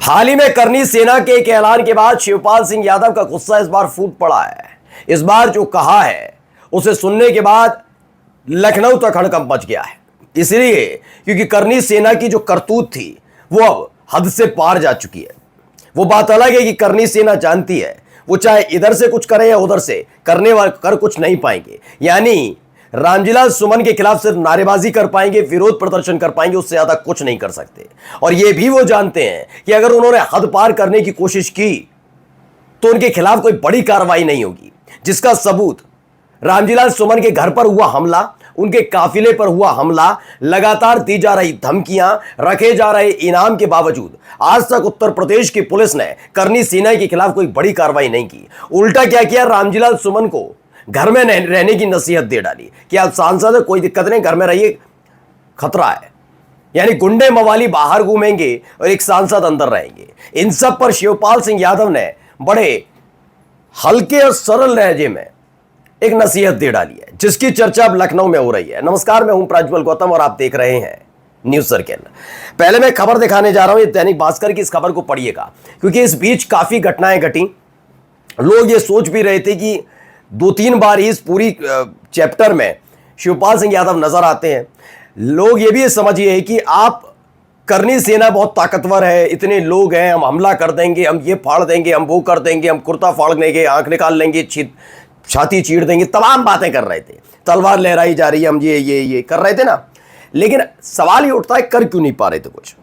हाल ही में करनी सेना के एक ऐलान के बाद शिवपाल सिंह यादव का गुस्सा इस बार फूट पड़ा है। इस बार जो कहा है उसे सुनने के बाद लखनऊ तक हड़कंप मच गया है। इसलिए क्योंकि करनी सेना की जो करतूत थी वो अब हद से पार जा चुकी है। वो बात अलग है कि करनी सेना जानती है वो चाहे इधर से कुछ करे या उधर से करने वाले कर कुछ नहीं पाएंगे। यानी रामजीलाल सुमन के खिलाफ सिर्फ नारेबाजी कर पाएंगे, विरोध प्रदर्शन कर पाएंगे, उससे ज्यादा कुछ नहीं कर सकते। और यह भी वो जानते हैं कि अगर उन्होंने हद पार करने की कोशिश की तो उनके खिलाफ कोई बड़ी कार्रवाई नहीं होगी। जिसका सबूत रामजीलाल सुमन के घर पर हुआ हमला, उनके काफिले पर हुआ हमला, लगातार दी जा रही धमकियां, रखे जा रहे इनाम के बावजूद आज तक उत्तर प्रदेश की पुलिस ने करनी सेना के खिलाफ कोई बड़ी कार्रवाई नहीं की। उल्टा क्या किया, रामजीलाल सुमन को घर में रहने की नसीहत दे डाली कि आप सांसद है, कोई दिक्कत नहीं, घर में रहिए, खतरा है। यानी गुंडे मवाली बाहर घूमेंगे और एक सांसद अंदर रहेंगे। इन सब पर शिवपाल सिंह यादव ने बड़े हल्के और सरल लहजे में एक नसीहत दे डाली है, जिसकी चर्चा अब लखनऊ में हो रही है। नमस्कार, मैं हूं प्रज्वल गौतम और आप देख रहे हैं न्यूज सर्किल। पहले मैं खबर दिखाने जा रहा हूं, ये दैनिक भास्कर की इस खबर को पढ़िएगा, क्योंकि इस बीच काफी घटनाएं घटी। लोग ये सोच भी रहे थे कि 2-3 बार इस पूरी चैप्टर में शिवपाल सिंह यादव नजर आते हैं। लोग ये भी समझिए कि आप करनी सेना बहुत ताकतवर है, इतने लोग हैं, हम हमला कर देंगे, हम ये फाड़ देंगे, हम वो कर देंगे, हम कुर्ता फाड़ देंगे, आंख निकाल लेंगे, छाती चीर देंगे, तमाम बातें कर रहे थे। तलवार लहराई जा रही है, हम ये कर रहे थे ना। लेकिन सवाल ये उठता है, कर क्यों नहीं पा रहे थे कुछ?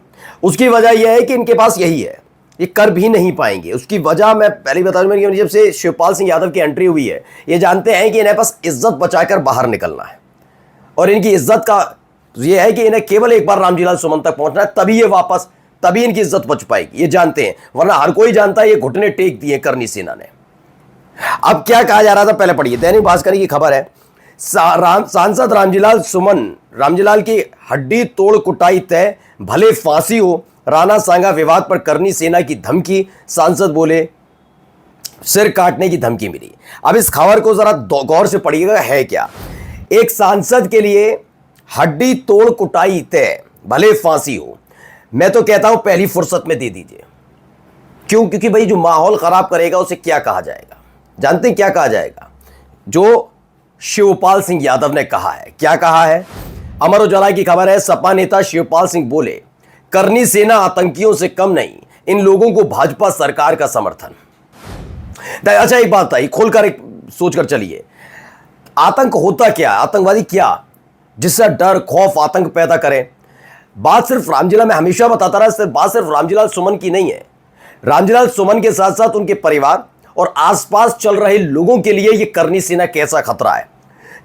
उसकी वजह यह है कि इनके पास यही है, ये कर भी नहीं पाएंगे। उसकी वजह मैं पहले बता दूं, जब से शिवपाल सिंह यादव की एंट्री हुई है, ये जानते हैं कि इन्हें बस इज्जत बचाकर बाहर निकलना है। और इनकी इज्जत का ये है कि इन्हें केवल एक बार रामजीलाल सुमन तक पहुंचना है, तभी इनकी इज्जत बच पाएगी। ये जानते हैं, वरना हर कोई जानता है ये घुटने टेक दिए करनी सेना ने। अब क्या कहा जा रहा था, पहले पढ़िए। दैनिक भास्कर की खबर है, सांसद रामजीलाल सुमन, रामजीलाल की हड्डी तोड़ कुटाई तय, भले फांसी हो। राणा सांगा विवाद पर करनी सेना की धमकी, सांसद बोले सिर काटने की धमकी मिली। अब इस खबर को जरा गौर से पढ़िएगा, है क्या। एक सांसद के लिए हड्डी तोड़ कुटाई तय, भले फांसी हो। मैं तो कहता हूं पहली फुर्सत में दे दीजिए। क्यों? क्योंकि भाई जो माहौल खराब करेगा उसे क्या कहा जाएगा? जानते हैं क्या कहा जाएगा? जो शिवपाल सिंह यादव ने कहा है। क्या कहा है? अमर उजाला की खबर है, सपा नेता शिवपाल सिंह बोले करनी सेना आतंकियों से कम नहीं, इन लोगों को भाजपा सरकार का समर्थन। अच्छा, एक बात आई, खोलकर एक सोचकर चलिए, आतंक होता क्या? आतंकवादी क्या? जिससे डर, खौफ, आतंक पैदा करे। बात सिर्फ रामजीलाल, मैं हमेशा बताता रहा, बात सिर्फ रामजीलाल सुमन की नहीं है। रामजीलाल सुमन के साथ साथ उनके परिवार और आसपास चल रहे लोगों के लिए यह करनी सेना कैसा खतरा है।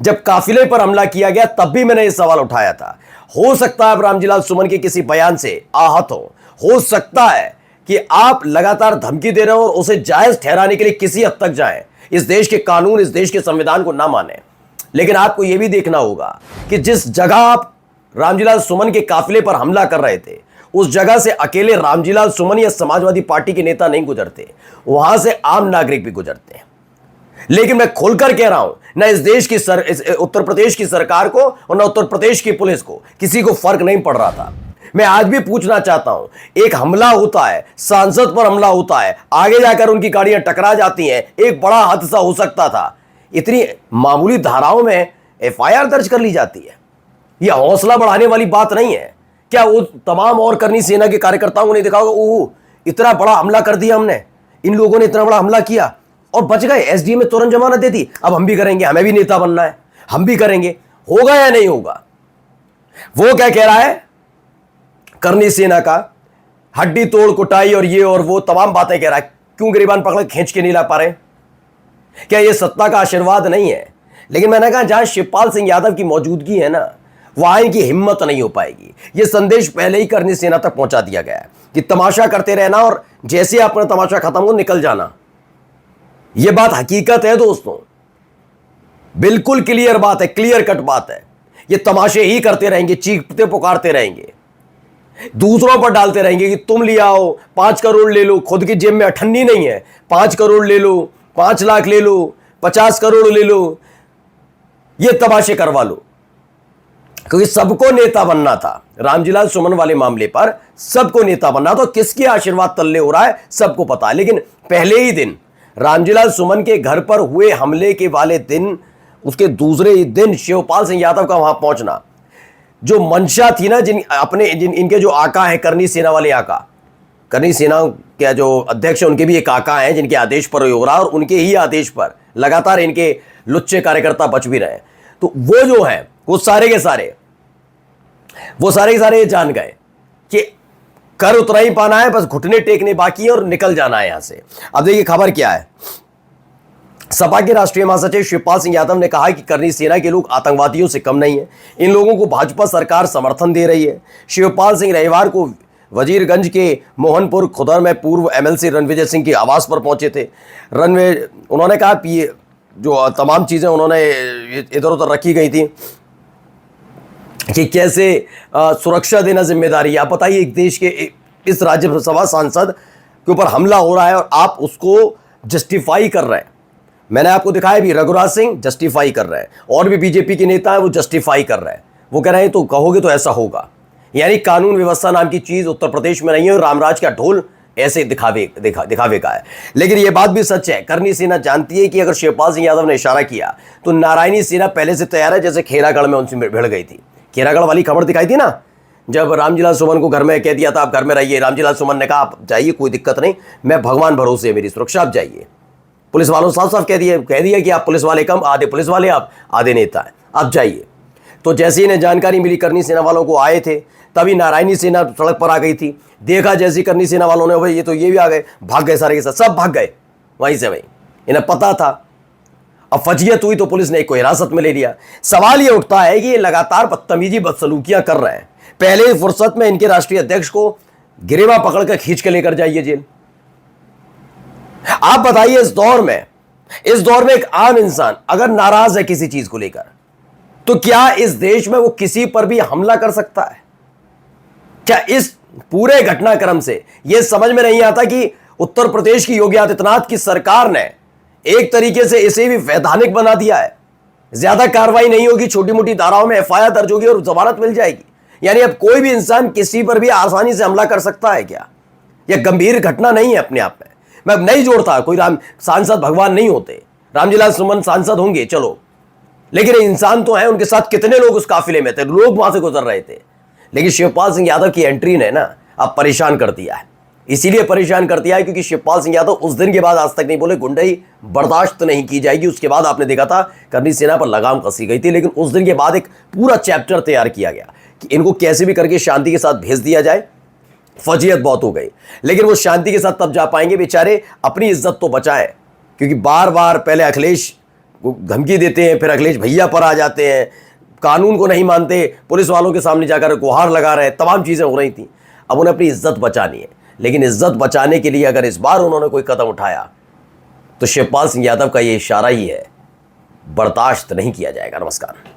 जब काफिले पर हमला किया गया तब भी मैंने यह सवाल उठाया था। हो सकता है अब रामजीलाल सुमन के किसी बयान से आहत हो सकता है कि आप लगातार धमकी दे रहे हो और उसे जायज ठहराने के लिए किसी हद तक जाएं, इस देश के कानून, इस देश के संविधान को ना माने। लेकिन आपको यह भी देखना होगा कि जिस जगह आप रामजीलाल सुमन के काफिले पर हमला कर रहे थे, उस जगह से अकेले रामजीलाल सुमन या समाजवादी पार्टी के नेता नहीं गुजरते, वहां से आम नागरिक भी गुजरते हैं। लेकिन मैं खोलकर कह रहा हूं, ना इस देश की उत्तर प्रदेश की सरकार को और ना उत्तर प्रदेश की पुलिस को किसी को फर्क नहीं पड़ रहा था। मैं आज भी पूछना चाहता हूं, एक हमला होता है, सांसद पर हमला होता है, आगे जाकर उनकी गाड़ियां टकरा जाती हैं, एक बड़ा हादसा हो सकता था, इतनी मामूली धाराओं में एफआईआर दर्ज कर ली जाती है। यह हौसला बढ़ाने वाली बात नहीं है क्या? वो तमाम और करनी सेना के कार्यकर्ताओं ने देखा होगा, ओह इतना बड़ा हमला कर दिया हमने, इन लोगों ने इतना बड़ा हमला किया और बच गए, एसडीएम में तुरंत जमानत दे दी, अब हम भी करेंगे, हमें भी नेता बनना है, हम भी करेंगे। होगा या नहीं होगा? वो क्या कह रहा है, करनी सेना का हड्डी तोड़ कुटाई और ये और वो तमाम बातें कह रहा है। क्यों गिरीबान पकड़ खींच के नहीं ला पा रहे? क्या ये सत्ता का आशीर्वाद नहीं है? लेकिन मैंने कहा जहां शिवपाल सिंह यादव की मौजूदगी है ना, वहां इनकी हिम्मत नहीं हो पाएगी। यह संदेश पहले ही करनी सेना तक पहुंचा दिया गया है कि तमाशा करते रहना और जैसे अपना तमाशा खत्म हो निकल जाना। यह बात हकीकत है दोस्तों, बिल्कुल क्लियर बात है, क्लियर कट बात है। ये तमाशे ही करते रहेंगे, चीखते पुकारते रहेंगे, दूसरों पर डालते रहेंगे कि तुम ले आओ, 5 करोड़ ले लो, खुद की जेब में अठन्नी नहीं है, 5 करोड़ ले लो, 5 लाख ले लो, 50 करोड़ ले लो, ये तमाशे करवा लो। क्योंकि सबको नेता बनना था। रामजीलाल सुमन वाले मामले पर सबको नेता बनना था। किसके आशीर्वाद तल्ले हो रहा है सबको पता है। लेकिन पहले ही दिन रामजीलाल सुमन के घर पर हुए हमले के वाले दिन, उसके दूसरे ही दिन शिवपाल सिंह यादव का वहां पहुंचना, जो मंशा थी ना, इनके जो आका हैं, करनी सेना वाले आका, करनी सेना के जो अध्यक्ष हैं, उनके भी एक आका हैं जिनके आदेश पर हो रहा है, और उनके ही आदेश पर लगातार इनके लुच्चे कार्यकर्ता बच भी रहे हैं। तो वो जो है वो सारे के सारे ये जान गए कि कर उतना ही पाना है, बस घुटने टेकने बाकी है और निकल जाना है यहां से। अब देखिए खबर क्या है। सपा के राष्ट्रीय महासचिव शिवपाल सिंह यादव ने कहा कि करनी सेना के लोग आतंकवादियों से कम नहीं है, इन लोगों को भाजपा सरकार समर्थन दे रही है। शिवपाल सिंह रविवार को वजीरगंज के मोहनपुर खुदर में पूर्व एमएलसी रणविजय सिंह के आवास पर पहुंचे थे। उन्होंने कहा कि ये जो तमाम चीज़ें उन्होंने इधर उधर रखी गई थी कि कैसे सुरक्षा देना जिम्मेदारी है। आप बताइए, एक देश के इस राज्यसभा सांसद के ऊपर हमला हो रहा है और आप उसको जस्टिफाई कर रहे हैं। मैंने आपको दिखाया भी, रघुराज सिंह जस्टिफाई कर रहे हैं, और भी बीजेपी के नेता हैं वो जस्टिफाई कर रहे हैं। वो कह रहे हैं तो कहोगे तो ऐसा होगा। यानी कानून व्यवस्था नाम की चीज़ उत्तर प्रदेश में नहीं है और रामराज का ढोल ऐसे दिखावे का है। लेकिन यह बात भी सच है, करनी सेना जानती है कि अगर शिवपाल सिंह यादव ने इशारा किया तो नारायणी सेना पहले से तैयार है। जैसे खेरागढ़ में उनसे भिड़ गई थी, खेरागढ़ वाली खबर दिखाई थी ना, जब रामजीलाल सुमन को घर में कह दिया था आप घर में रहिए, रामजीलाल सुमन ने कहा आप जाइए, कोई दिक्कत नहीं, मैं भगवान भरोसे है मेरी सुरक्षा, आप जाइए। पुलिस वालों साफ साफ कह दिया कि आप पुलिस वाले कम, आधे पुलिस वाले आप, आधे नेता है, आप जाइए। तो जैसे ही इन्हें जानकारी मिली करनी सेना वालों को आए थे, तभी नारायणी सेना सड़क पर आ गई थी। देखा जैसी करनी सेना वालों ने, भाई ये भी आ गए, भाग गए सारे के साथ, सब भाग गए वहीं से। वहीं इन्हें पता था अब फजीयत हुई तो पुलिस ने एक को हिरासत में ले लिया। सवाल ये उठता है कि ये लगातार बदतमीजी बदसलूकियां कर रहे हैं। पहले फुर्सत में इनके राष्ट्रीय अध्यक्ष को गिरेवा पकड़कर खींच के लेकर जाइए जेल। आप बताइए, इस दौर में एक आम इंसान अगर नाराज है किसी चीज को लेकर, तो क्या इस देश में वो किसी पर भी हमला कर सकता है? क्या इस पूरे घटनाक्रम से यह समझ में नहीं आता कि उत्तर प्रदेश की योगी आदित्यनाथ की सरकार ने एक तरीके से इसे भी वैधानिक बना दिया है। ज्यादा कार्रवाई नहीं होगी, छोटी मोटी धाराओं में एफआईआर दर्ज होगी और जमानत मिल जाएगी। यानी अब कोई भी इंसान किसी पर भी आसानी से हमला कर सकता है क्या? यह गंभीर घटना नहीं है अपने आप में। मैं नहीं जोड़ता, कोई सांसद भगवान नहीं होते, रामजीलाल सुमन सांसद होंगे चलो, लेकिन इंसान तो है। उनके साथ कितने लोग उस काफिले में थे, लोग वहां से गुजर रहे थे। लेकिन शिवपाल सिंह यादव की एंट्री ने ना अब परेशान कर दिया है। इसीलिए परेशान कर दिया है क्योंकि शिवपाल सिंह यादव उस दिन के बाद आज तक नहीं बोले गुंडई बर्दाश्त नहीं की जाएगी। उसके बाद आपने देखा था करनी सेना पर लगाम कसी गई थी, लेकिन उस दिन के बाद एक पूरा चैप्टर तैयार किया गया कि इनको कैसे भी करके शांति के साथ भेज दिया जाए। फजीयत बहुत हो गई, लेकिन वो शांति के साथ तब जा पाएंगे बेचारे, अपनी इज्जत तो बचाएं। क्योंकि बार बार पहले अखिलेश धमकी देते हैं, फिर अखिलेश भैया पर आ जाते हैं, कानून को नहीं मानते, पुलिस वालों के सामने जाकर गुहार लगा रहे हैं, तमाम चीज़ें हो रही थी। अब उन्हें अपनी इज्जत बचानी है, लेकिन इज्जत बचाने के लिए अगर इस बार उन्होंने कोई कदम उठाया तो शिवपाल सिंह यादव का ये इशारा ही है, बर्दाश्त नहीं किया जाएगा। नमस्कार।